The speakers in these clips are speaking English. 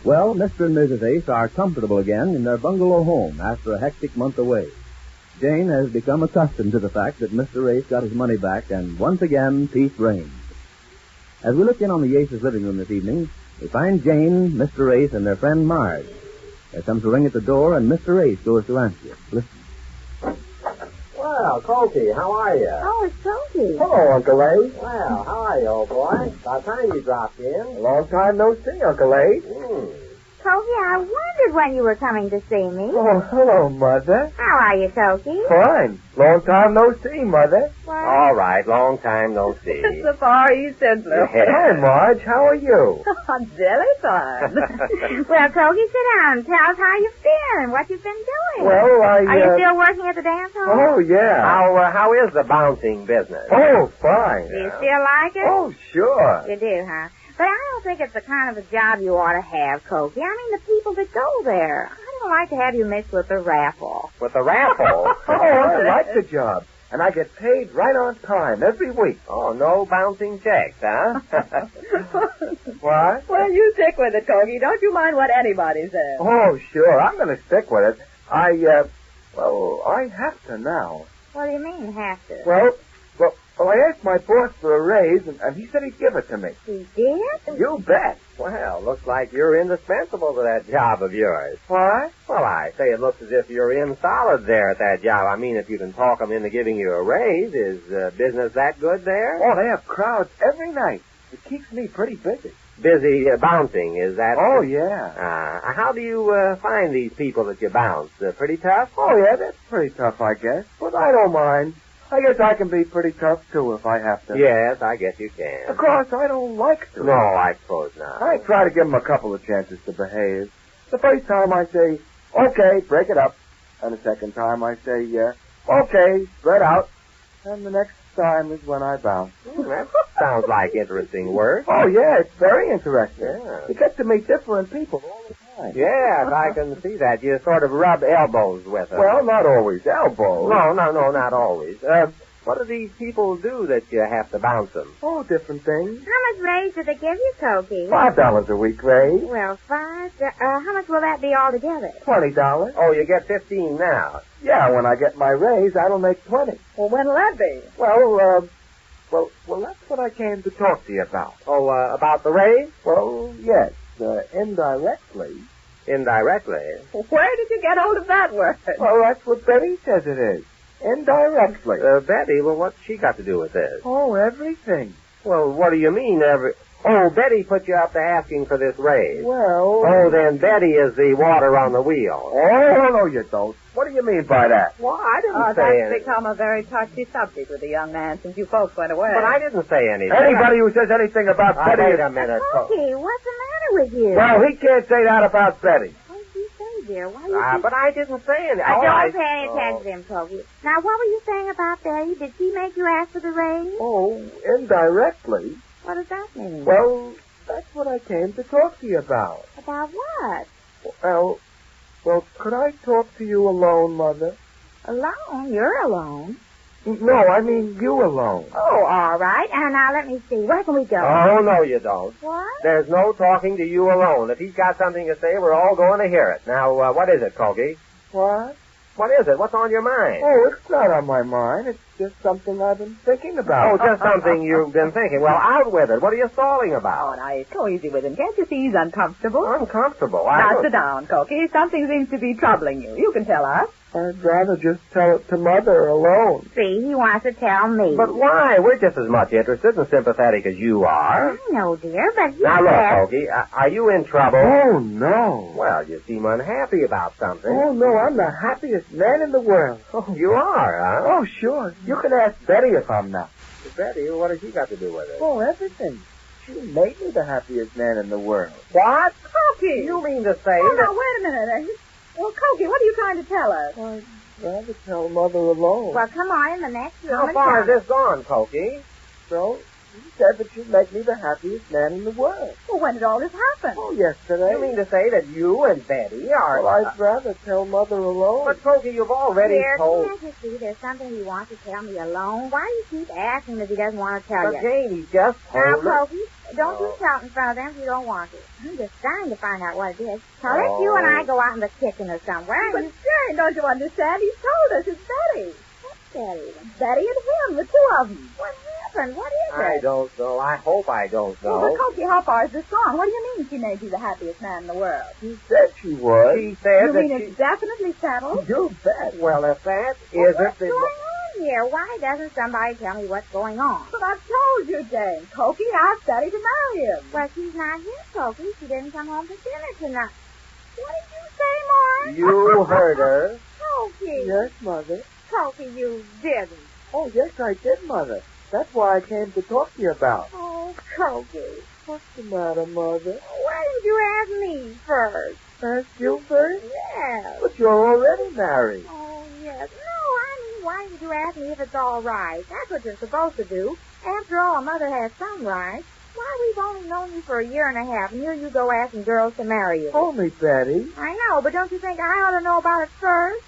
Well, Mr. and Mrs. Ace are comfortable again in their bungalow home after a hectic month away. Jane has become accustomed to the fact that Mr. Ace got his money back, and once again, peace reigns. As we look in on the Aces' living room this evening, we find Jane, Mr. Ace, and their friend Marge. There comes a ring at the door, and Mr. Ace goes to answer it. Listen. Well, Cokie, how are you? Oh, it's Cokie. Hello, Uncle Ace. Well, how are you, old boy? About time you dropped in. A long time no see, Uncle Ace. Cokie, I wondered when you were coming to see me. Oh, hello, Mother. How are you, Cokie? Fine. Long time no see, Mother. What? All right, long time no see. It's the Far East, isn't it? Hi, Marge. How are you? Jelly fun. Well, Cokie, sit down and tell us how you've been and what you've been doing. Well, Are you still working at the dance hall? Oh, yeah. How is the bouncing business? Oh, fine. Do you still like it? Oh, sure. You do, huh? But I don't think it's the kind of a job you ought to have, Cokie. I mean, the people that go there. I don't like to have you mix with the raffle. With the raffle? Oh, I like the job. And I get paid right on time every week. Oh, no bouncing checks, huh? What? Well, you stick with it, Cokie. Don't you mind what anybody says. Oh, sure. I'm going to stick with it. I have to now. What do you mean, have to? Well, I asked my boss for a raise, and he said he'd give it to me. He did? You bet. Well, looks like you're indispensable to that job of yours. What? Well, I say it looks as if you're in solid there at that job. I mean, if you can talk them into giving you a raise, is business that good there? Oh, they have crowds every night. It keeps me pretty busy. Busy bouncing, is that? Oh, yeah. How do you find these people that you bounce? Pretty tough? Oh, yeah, that's pretty tough, I guess. But I don't mind. I guess I can be pretty tough, too, if I have to. Yes, I guess you can. Of course, I don't like to. No, I suppose not. I try to give them a couple of chances to behave. The first time I say, okay, break it up. And the second time I say, okay, spread out. And the next time is when I bounce. That sounds like interesting work. Oh, yeah, it's very interesting. Yeah. You get to meet different people all the time. Yes, I can see that. You sort of rub elbows with them. Well, not always. Elbows. No, not always. What do these people do that you have to bounce them? Oh, different things. How much raise did they give you, Cokie? $5 a week raise. Well, how much will that be altogether? $20. Oh, you get 15 now. Yeah, when I get my raise, that'll make 20. Well, when'll that be? Well, that's what I came to talk to you about. Oh, about the raise? Well, yes, indirectly. Indirectly. Well, where did you get hold of that word? Well, that's what Betty says it is. Indirectly. Betty, well, what's she got to do with this? Oh, everything. Well, what do you mean, Oh, Betty put you up to asking for this raise. Well... Oh, then Betty is the water on the wheel. Oh, no, you don't. What do you mean by that? Well, I didn't say That's anything. become a very touchy subject with the young man since you folks went away. But I didn't say anything. Anybody who says anything about Betty... Wait a minute. Cokie, what's the matter with you? Well, he can't say that about Betty. What did you say, dear? Why you But I didn't say anything. don't pay any attention to him, Cokie. Now, what were you saying about Betty? Did she make you ask for the raise? Oh, indirectly? What does that mean? Well, that's what I came to talk to you about. About what? Well, could I talk to you alone, Mother? Alone? You're alone. No, I mean you alone. Oh, all right. And now let me see. Where can we go? Oh, no, you don't. What? There's no talking to you alone. If he's got something to say, we're all going to hear it. Now, what is it, Cokie? What? What is it? What's on your mind? Oh, it's not on my mind. It's just something I've been thinking about. Oh, just something you've been thinking. Well, out with it. What are you stalling Oh, about? now, go easy with him. Can't you see he's uncomfortable? Uncomfortable. Now, sit down, Cokie. Something seems to be troubling you. You can tell us. I'd rather just tell it to Mother alone. See, he wants to tell me. But why? We're just as much interested and sympathetic as you are. I know, dear, but Now, look, Cokie, are you in trouble? Oh, no. Well, you seem unhappy about something. Oh, no, I'm the happiest man in the world. Oh, you are, huh? Oh, sure. You can ask Betty if I'm not. Betty, what has she got to do with it? Oh, everything. She made me the happiest man in the world. What? Cokie! You mean to say Oh, that... now, wait a minute. Well, Cokie, what are you trying to tell us? I'd rather tell Mother alone. Well, come on in the next room How and far tell has this gone, Cokie? So, she said that she'd make me the happiest man in the world. Well, when did all this happen? Oh, yesterday. You mean to say that you and Betty are... Well, I'd rather tell Mother alone. But, Cokie, you've already Dear, told... can't you see there's something he wants to tell me alone? Why do you keep asking if he doesn't want to tell But, you? Jane, he just Now, told her... Cokie, Don't you shout in front of them if you don't want to. I'm just dying to find out what it is. Now, let you and I go out in the kitchen or somewhere. But, Jane, don't you understand? He told us it's Betty. What's Betty? Betty and him, the two of them. What happened? What is it? I don't know. I hope I don't know. Well, but Cokie, how far is this gone? What do you mean she made you the happiest man in the world? She said she was. She said You that mean it's definitely settled? You bet. Well, if that What's isn't going on here? Why doesn't somebody tell me what's going on? But I've told you, Jane. Cokie asked Betty to marry him. Well, she's not here, Cokie. She didn't come home for dinner tonight. What did you say, Mark? You heard her. Cokie. Yes, Mother. Cokie, you didn't. Oh, yes, I did, Mother. That's why I came to talk to you about. Oh, Cokie. What's the matter, Mother? Why didn't you ask me first? Ask you first? Yes. But you're already married. Oh, yes. No, I mean, why did you ask me if it's all right? That's what you're supposed to do. After all, a mother has some rights. Why, we've only known you for a year and a half, and here you go asking girls to marry you. Only Betty. I know, but don't you think I ought to know about it first?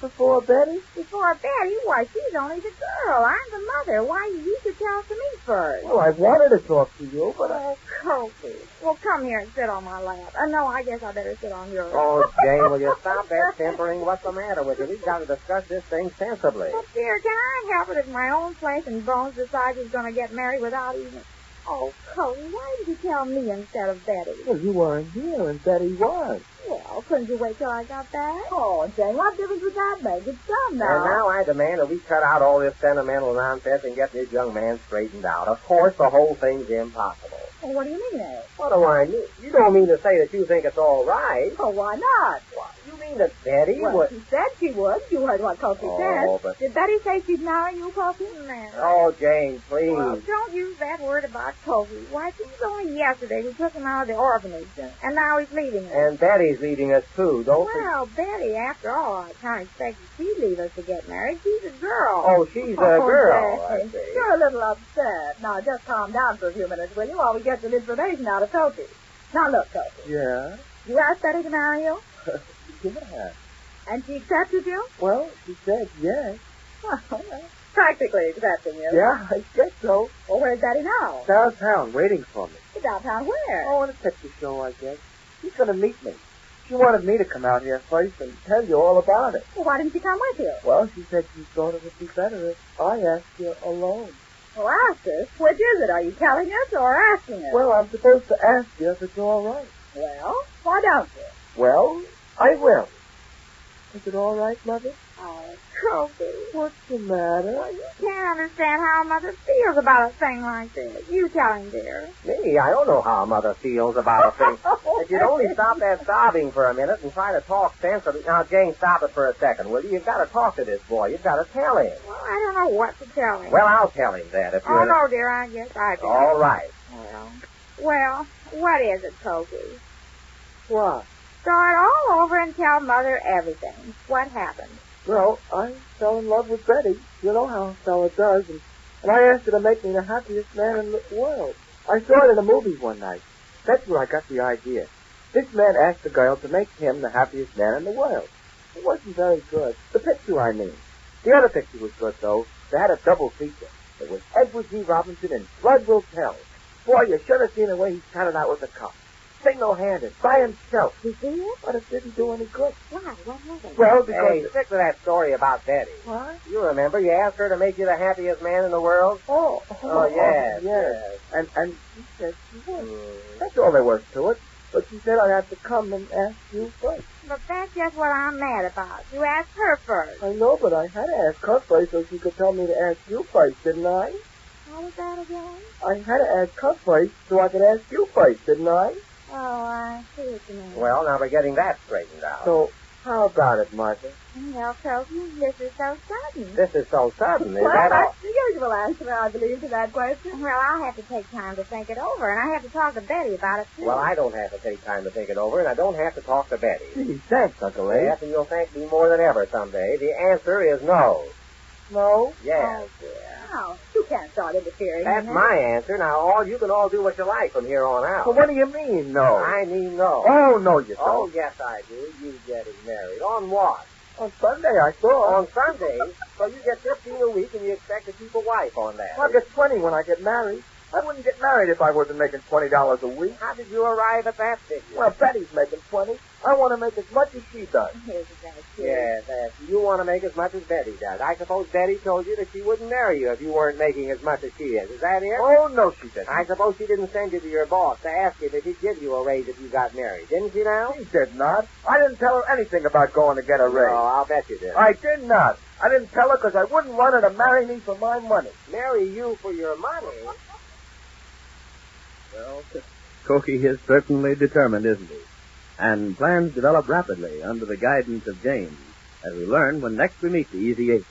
Before Betty? Before Betty? Why, she's only the girl. I'm the mother. Why, you should tell it to me first. Well, I wanted to talk to you, but I... Oh, Cokie. Well, come here and sit on my lap. No, I guess I better sit on yours. Oh, Jane, will you stop that simpering? What's the matter with you? We've got to discuss this thing sensibly. But, dear, can I help it if my own place and Bones decides he's going to get married without even... Oh, Cokie, why did you tell me instead of Betty? Well, you weren't here, and Betty was. Well, couldn't you wait till I got back? Oh, Jane, what difference would that make? It's done now. And now I demand that we cut out all this sentimental nonsense and get this young man straightened out. Of course, the whole thing's impossible. Well, what do you mean, eh? What do I mean? You don't mean to say that you think it's all right. Oh, why not? What? You mean that Betty Well, would... she said she would. You heard what Cokie said. but... Did Betty say she'd marry you, Cokie? Man. Oh, Jane, please. Well, don't use that word about Cokie. Why, it was only yesterday we took him out of the orphanage, and now he's leaving us. And Betty's leaving us, too, don't we? Well, Betty, after all, I can't expect she'd leave us to get married. She's a girl. Oh, she's a girl, I Jane, see. you're a little upset. Now, just calm down for a few minutes, will you, while we get some information out of Cokie. Now, look, Cokie. Yeah? You asked Betty to marry you, Yeah. and she accepted you? Well, she said yes. Well, practically accepting you. Yeah, I guess so. Well, where's Betty now? Downtown, waiting for me. Downtown where? Oh, on a picture show, I guess. She's going to meet me. She wanted me to come out here first and tell you all about it. Well, why didn't she come with you? Well, she said she thought it would be better if I asked you alone. Well, ask us. Which is it? Are you telling us or asking us? Well, I'm supposed to ask you if it's all right. Well, why don't you? Well, I will. Is it all right, Mother? Oh, Cokie. What's the matter? Well, you can't understand how a mother feels about a thing like this. You tell him, dear. Me, I don't know how a mother feels about a thing. If you'd only stop that sobbing for a minute and try to talk sensibly. Now, Jane, stop it for a second, will you? You've got to talk to this boy. You've got to tell him. Well, I don't know what to tell him. Well, I'll tell him that if you're... Oh, no, dear, I guess I do. All right. Well, what is it, Cokie? What? Start all over and tell Mother everything. What happened? Well, I fell in love with Betty. You know how a fella does. And I asked her to make me the happiest man in the world. I saw it in the movies one night. That's where I got the idea. This man asked the girl to make him the happiest man in the world. It wasn't very good. The picture, I mean. The other picture was good, though. They had a double feature. It was Edward G. Robinson and Blood Will Tell. Boy, you should have seen the way he started out with the cup. Single-handed, by himself. You see it? But it didn't do any good. Why? What happened? Well, because... Hey, stick to that story about Betty. What? You remember you asked her to make you the happiest man in the world? Oh, yes. And she said she would. That's all there was to it. But she said I'd have to come and ask you first. But that's just what I'm mad about. You asked her first. I know, but I had to ask her first so she could tell me to ask you first, didn't I? How was that again? I had to ask her first so I could ask you first, didn't I? Oh, I see what you mean. Well, now we're getting that straightened out. So, how about it, Martha? Well, Cokie, this is so sudden. This is so sudden. Is Well, that all? that's the usual answer, I believe, to that question. Well, I'll have to take time to think it over, and I have to talk to Betty about it, too. Well, I don't have to take time to think it over, and I don't have to talk to Betty. Gee, thanks, Uncle Abe. Yes, and you'll thank me more than ever someday. The answer is no. No? Yes. Oh, dear. Now, you can't start interfering. That's my answer. Now, you can all do what you like from here on out. So what do you mean, no? I mean no. Oh, no, you don't. Oh, yes, I do. You getting married. On what? On Sunday, I saw. On Sundays. So you get 15 a week, and you expect to keep a wife on that. I'll get 20 when I get married. I wouldn't get married if I wasn't making $20 a week. How did you arrive at that figure? Well, Betty's making 20. I want to make as much as she does. Isn't that cute? Yes, you want to make as much as Betty does. I suppose Betty told you that she wouldn't marry you if you weren't making as much as she is. Is that it? Oh, no, she didn't. I suppose she didn't send you to your boss to ask him if he'd give you a raise if you got married. Didn't she now? She did not. I didn't tell her anything about going to get a raise. No, I'll bet you did. I did not. I didn't tell her because I wouldn't want her to marry me for my money. Marry you for your money? Well, Cokie is certainly determined, isn't he? And plans develop rapidly under the guidance of James, as we learn when next we meet the Easy Aces.